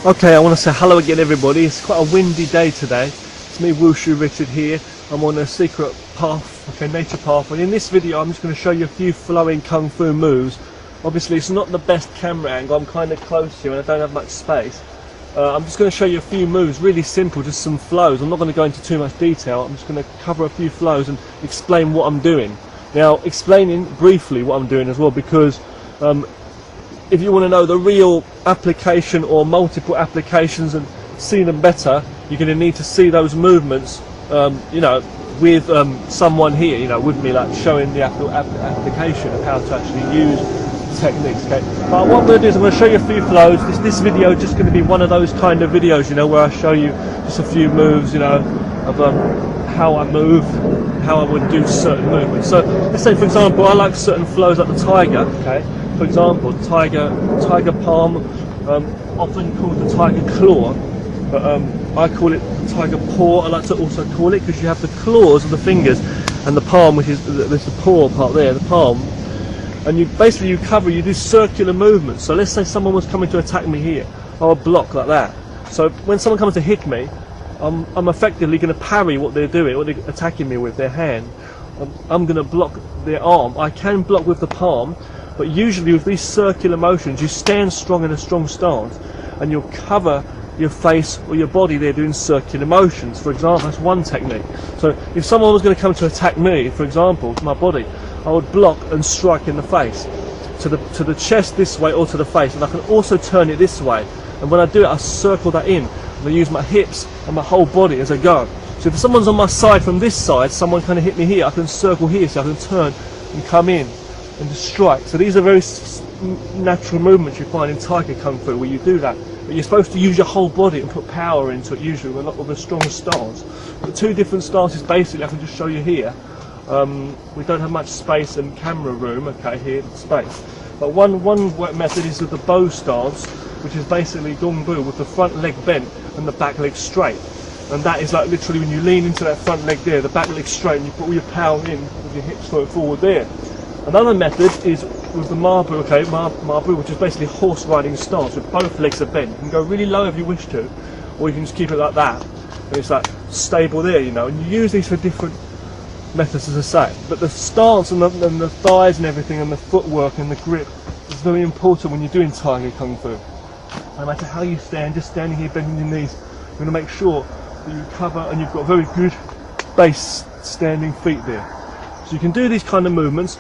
Okay, I want to say hello again everybody. It's quite a windy day today. It's me, Wushu Richard here. I'm on a secret path, nature path, and in this video I'm just going to show you a few flowing kung fu moves. Obviously it's not the best camera angle, I'm kind of close here and I don't have much space. I'm just going to show you a few moves, really simple, just some flows. I'm not going to go into too much detail, I'm just going to cover a few flows and explain what I'm doing. Now, explaining briefly what I'm doing as well, because if you want to know the real application or multiple applications and see them better, you're going to need to see those movements, with someone here, with me, like showing the actual application of how to actually use techniques. Okay, but what I'm going to do is I'm going to show you a few flows. This video is just going to be one of those kind of videos, where I show you just a few moves, of how I move, how I would do certain movements. So let's say, for example, I like certain flows like the tiger. Okay. For example, tiger palm, often called the tiger claw, but I call it the tiger paw. I like to also call it because you have the claws of the fingers and the palm, which is there's the paw part there, the palm, and you do circular movements. So let's say someone was coming to attack me here, I would block like that. So when someone comes to hit me, I'm effectively going to parry what they're doing, what they're attacking me with their hand. I'm going to block their arm. I can block with the palm. But usually with these circular motions, you stand strong in a strong stance and you'll cover your face or your body there doing circular motions. For example, that's one technique. So if someone was going to come to attack me, for example, my body, I would block and strike in the face, to the chest this way or to the face, and I can also turn it this way. And when I do it, I circle that in and I use my hips and my whole body as I go. So if someone's on my side from this side, someone kind of hit me here, I can circle here, so I can turn and come in and just strike. So these are very natural movements you find in Tiger Kung Fu where you do that, but you're supposed to use your whole body and put power into it, usually with a strong stance. The two different stances basically I can just show you here. We don't have much space and camera room, okay, here, space. But one method is with the bow stance, which is basically Gong Bu with the front leg bent and the back leg straight. And that is like literally when you lean into that front leg there, the back leg straight, and you put all your power in with your hips forward there. Another method is with the Mabu, okay, Mabu, which is basically horse riding stance, with both legs are bent. You can go really low if you wish to, or you can just keep it like that, and it's like stable there, and you use these for different methods, as I say. But the stance and the thighs and everything, and the footwork and the grip is very important when you're doing Tiger Kung Fu. No matter how you stand, just standing here bending your knees, you're going to make sure that you cover and you've got very good base standing feet there. So you can do these kind of movements.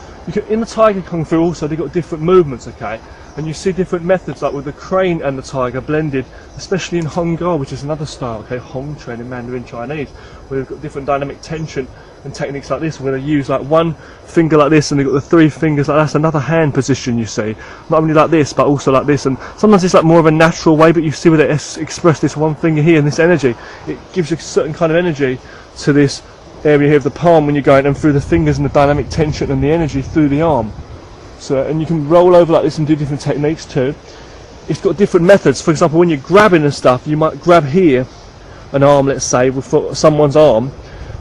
In the Tiger Kung Fu also they've got different movements, okay, and you see different methods, like with the crane and the tiger blended, especially in Hong Gar, which is another style, okay, Hong Quan in Mandarin Chinese, where they've got different dynamic tension and techniques like this, where they use like one finger like this and they've got the three fingers like that's another hand position, you see, not only like this but also like this. And sometimes it's like more of a natural way, but you see where they express this one finger here and this energy, it gives you a certain kind of energy to this area here of the palm when you're going, and through the fingers and the dynamic tension and the energy through the arm. So, and you can roll over like this and do different techniques too. It's got different methods. For example, when you're grabbing and stuff, you might grab here an arm, let's say, with someone's arm,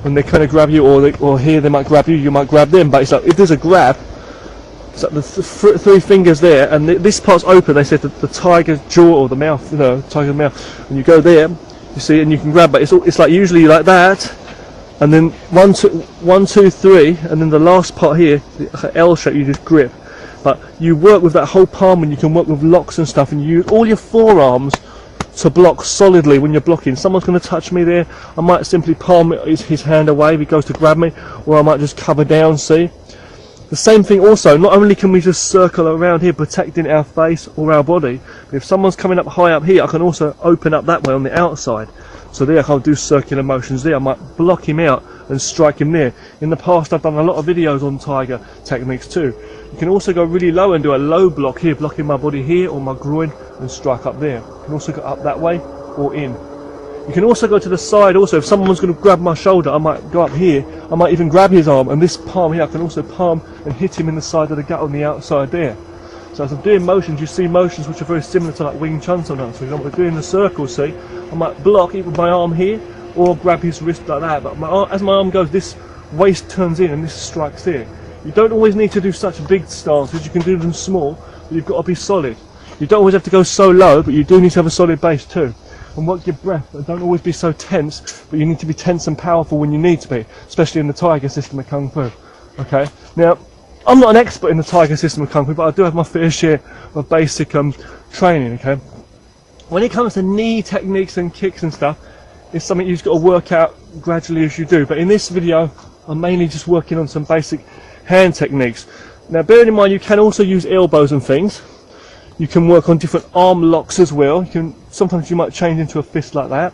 when they kind of grab you, or here they might grab you, you might grab them. But it's like if there's a grab, it's like the three fingers there, and this part's open. They said the tiger's jaw or the mouth, tiger's mouth, and you go there, you see, and you can grab. But it's like usually like that. And then 1, 2, 3, and then the last part here, the L shape, you just grip. But you work with that whole palm, and you can work with locks and stuff, and you use all your forearms to block solidly when you're blocking. Someone's going to touch me there, I might simply palm his hand away if he goes to grab me, or I might just cover down, see? The same thing also, not only can we just circle around here protecting our face or our body, but if someone's coming up high up here, I can also open up that way on the outside. So there I can do circular motions there. I might block him out and strike him there. In the past I've done a lot of videos on tiger techniques too. You can also go really low and do a low block here, blocking my body here or my groin, and strike up there. You can also go up that way or in. You can also go to the side also. If someone's going to grab my shoulder, I might go up here. I might even grab his arm, and this palm here I can also palm and hit him in the side of the gut on the outside there. So as I'm doing motions, you see motions which are very similar to like Wing Chun sometimes. For example, doing the circle, see, I might block either my arm here or grab his wrist like that. But as my arm goes, this waist turns in and this strikes there. You don't always need to do such big stances. You can do them small, but you've got to be solid. You don't always have to go so low, but you do need to have a solid base too. And work your breath, and don't always be so tense, but you need to be tense and powerful when you need to be, especially in the Tiger system of Kung Fu. Okay, now I'm not an expert in the Tiger system of Kung Fu, but I do have my fair share of basic training. Okay, when it comes to knee techniques and kicks and stuff, it's something you've got to work out gradually as you do. But in this video, I'm mainly just working on some basic hand techniques. Now, bearing in mind, you can also use elbows and things. You can work on different arm locks as well. Sometimes you might change into a fist like that.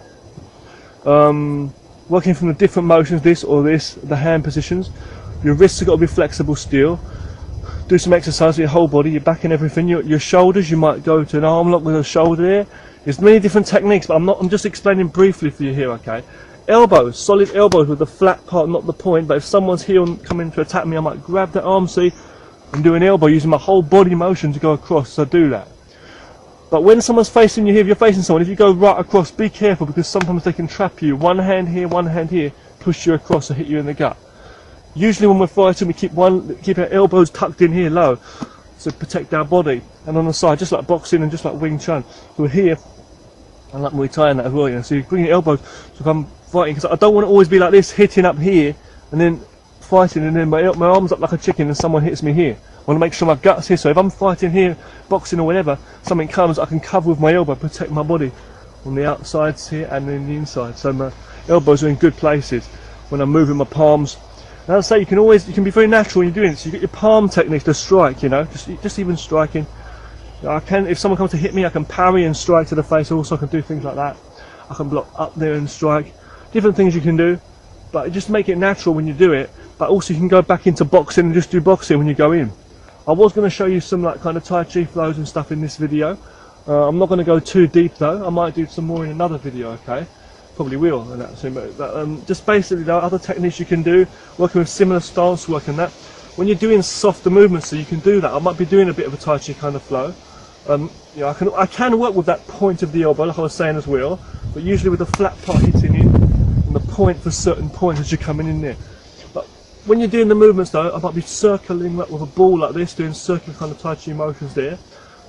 Working from the different motions, this or this, the hand positions. Your wrists have got to be flexible still. Do some exercise with your whole body, your back and everything. Your shoulders, you might go to an arm lock with a shoulder there. There's many different techniques, but I'm just explaining briefly for you here, okay? Elbows, solid elbows with the flat part, not the point. But if someone's here and coming to attack me, I might grab that arm, see, and do an elbow using my whole body motion to go across, so do that. But when someone's facing you here, if you're facing someone, if you go right across, be careful, because sometimes they can trap you. One hand here, push you across or hit you in the gut. Usually when we're fighting, we keep our elbows tucked in here low, to protect our body. And on the side, just like boxing and just like Wing Chun. So we're here, and like Muay Thai and that as well, you know. So you bring your elbows, so if I'm fighting, because I don't want to always be like this, hitting up here, and then fighting, and then my arms up like a chicken and someone hits me here. I want to make sure my gut's here, so if I'm fighting here, boxing or whatever, something comes, I can cover with my elbow, protect my body on the outsides here and then the inside. So my elbows are in good places when I'm moving my palms. And as I say, you can be very natural when you're doing it. So you get your palm techniques to strike, you know, just even striking. If someone comes to hit me, I can parry and strike to the face. Also, I can do things like that. I can block up there and strike. Different things you can do, but just make it natural when you do it. But also, you can go back into boxing and just do boxing when you go in. I was going to show you some like kind of Tai Chi flows and stuff in this video. I'm not going to go too deep though. I might do some more in another video. Okay. Probably will, and that's just basically the other techniques you can do, working with similar stance work and that. When you're doing softer movements, so you can do that. I might be doing a bit of a Tai Chi kind of flow. You know, I can work with that point of the elbow, like I was saying as well, but usually with the flat part hitting in and the point for certain points as you're coming in there. But when you're doing the movements though, I might be circling with a ball like this, doing circular kind of Tai Chi motions there.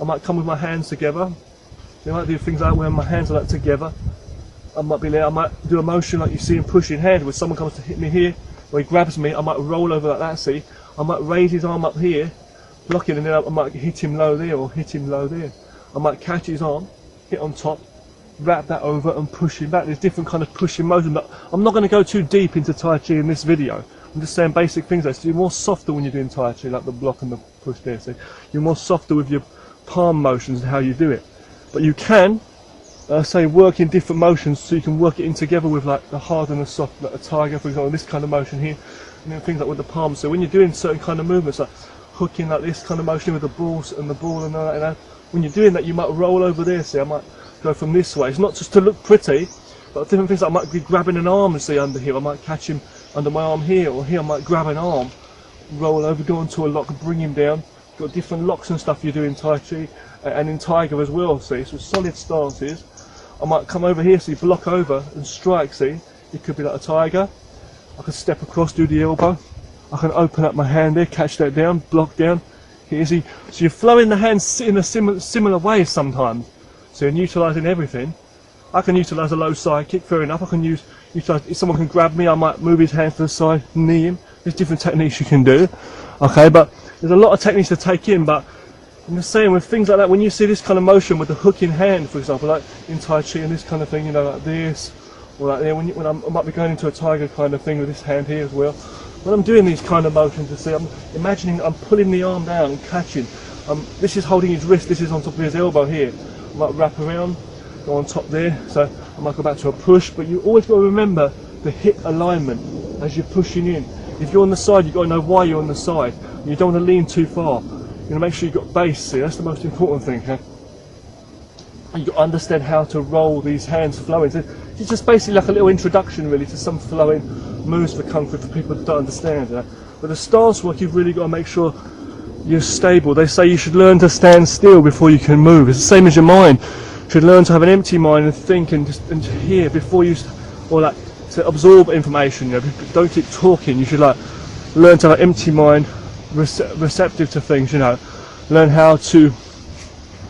I might come with my hands together. You might do things like where my hands are like together. I might do a motion like you see him pushing hand, where someone comes to hit me here, or he grabs me, I might roll over like that, see? I might raise his arm up here, blocking, and then I might hit him low there, or hit him low there. I might catch his arm, hit on top, wrap that over and push him back. There's different kind of pushing motions, but I'm not going to go too deep into Tai Chi in this video. I'm just saying basic things like, so you're more softer when you're doing Tai Chi, like the block and the push there, see? You're more softer with your palm motions and how you do it. But you can say work in different motions, so you can work it in together with like the hard and the soft, like a tiger, for example, this kind of motion here, and then things like with the palms. So when you're doing certain kind of movements, like hooking like this kind of motion with the balls and the ball and all that, you know, when you're doing that, you might roll over there. See, I might go from this way. It's not just to look pretty, but different things. Like I might be grabbing an arm and see under here. I might catch him under my arm here, or here I might grab an arm, roll over, go into a lock, bring him down. Got different locks and stuff you do in Tai Chi and in Tiger as well. See, so solid stances. I might come over here, see, block over and strike, see. It could be like a tiger. I can step across, do the elbow. I can open up my hand there, catch that down, block down. Here, see. So you're flowing the hands in a similar way sometimes. So you're utilising everything. I can utilise a low side kick, fair enough. I can utilise, if someone can grab me, I might move his hand to the side, knee him. There's different techniques you can do. Okay, but there's a lot of techniques to take in, but I'm just saying, with things like that, when you see this kind of motion with the hooking hand, for example, like in Tai Chi and this kind of thing, you know, like this, or like there, when I might be going into a tiger kind of thing with this hand here as well. When I'm doing these kind of motions, you see, I'm imagining I'm pulling the arm down and catching. This is holding his wrist, this is on top of his elbow here. I might wrap around, go on top there, so I might go back to a push, but you always got to remember the hip alignment as you're pushing in. If you're on the side, you've got to know why you're on the side. You don't want to lean too far. You know, make sure you've got base, see, that's the most important thing. Huh? You've got to understand how to roll these hands flowing. So it's just basically like a little introduction really to some flowing moves for Kung Fu for people that don't understand. But the stance work, you've really got to make sure you're stable. They say you should learn to stand still before you can move. It's the same as your mind. You should learn to have an empty mind and think and hear before you, or like to absorb information. You know, don't keep talking. You should like learn to have an empty mind, receptive to things, you know, learn how to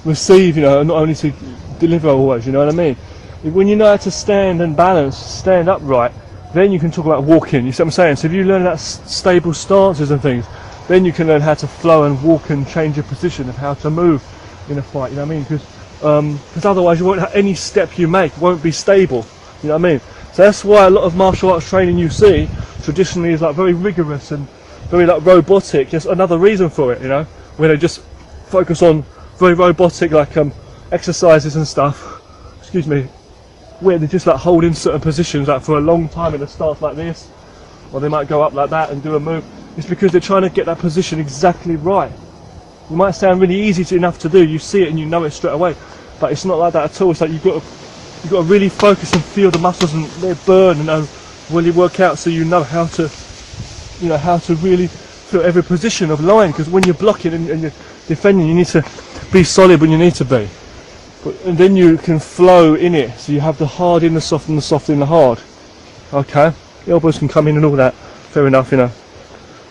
receive, you know, and not only to deliver always, you know what I mean? When you know how to stand and balance, stand upright, then you can talk about walking, you see what I'm saying? So if you learn that stable stances and things, then you can learn how to flow and walk and change your position of how to move in a fight, you know what I mean? Because otherwise you won't have, any step you make won't be stable, you know what I mean? So that's why a lot of martial arts training you see traditionally is like very rigorous and very like robotic. Just another reason for it, you know, where they just focus on very robotic like exercises and stuff, excuse me, where they just like hold in certain positions like for a long time in a stance like this, or they might go up like that and do a move. It's because they're trying to get that position exactly right. It might sound really easy enough to do, you see it and you know it straight away, but it's not like that at all. It's like you've got to really focus and feel the muscles and they burn and really work out, so you know how to, you know, how to really feel every position of line. Because when you're blocking and you're defending, you need to be solid when you need to be, and then you can flow in it. So you have the hard in the soft and the soft in the hard. Okay, elbows can come in and all that. Fair enough, you know.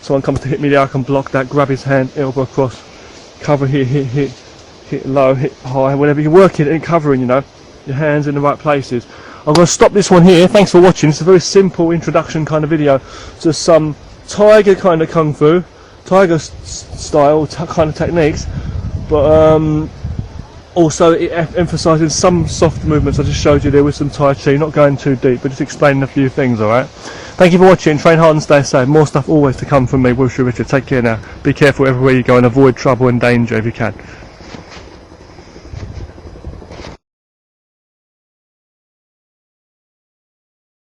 Someone comes to hit me there, I can block that, grab his hand, elbow across, cover here, hit low, hit high, whatever. You work it and covering, you know, your hands in the right places. I'm going to stop this one here. Thanks for watching. It's a very simple introduction kind of video to some tiger kind of kung fu, tiger style kind of techniques, but also it emphasising some soft movements I just showed you there with some Tai Chi, not going too deep, but just explaining a few things, alright? Thank you for watching. Train hard and stay safe. More stuff always to come from me, Wushu Richard. Take care now. Be careful everywhere you go and avoid trouble and danger if you can.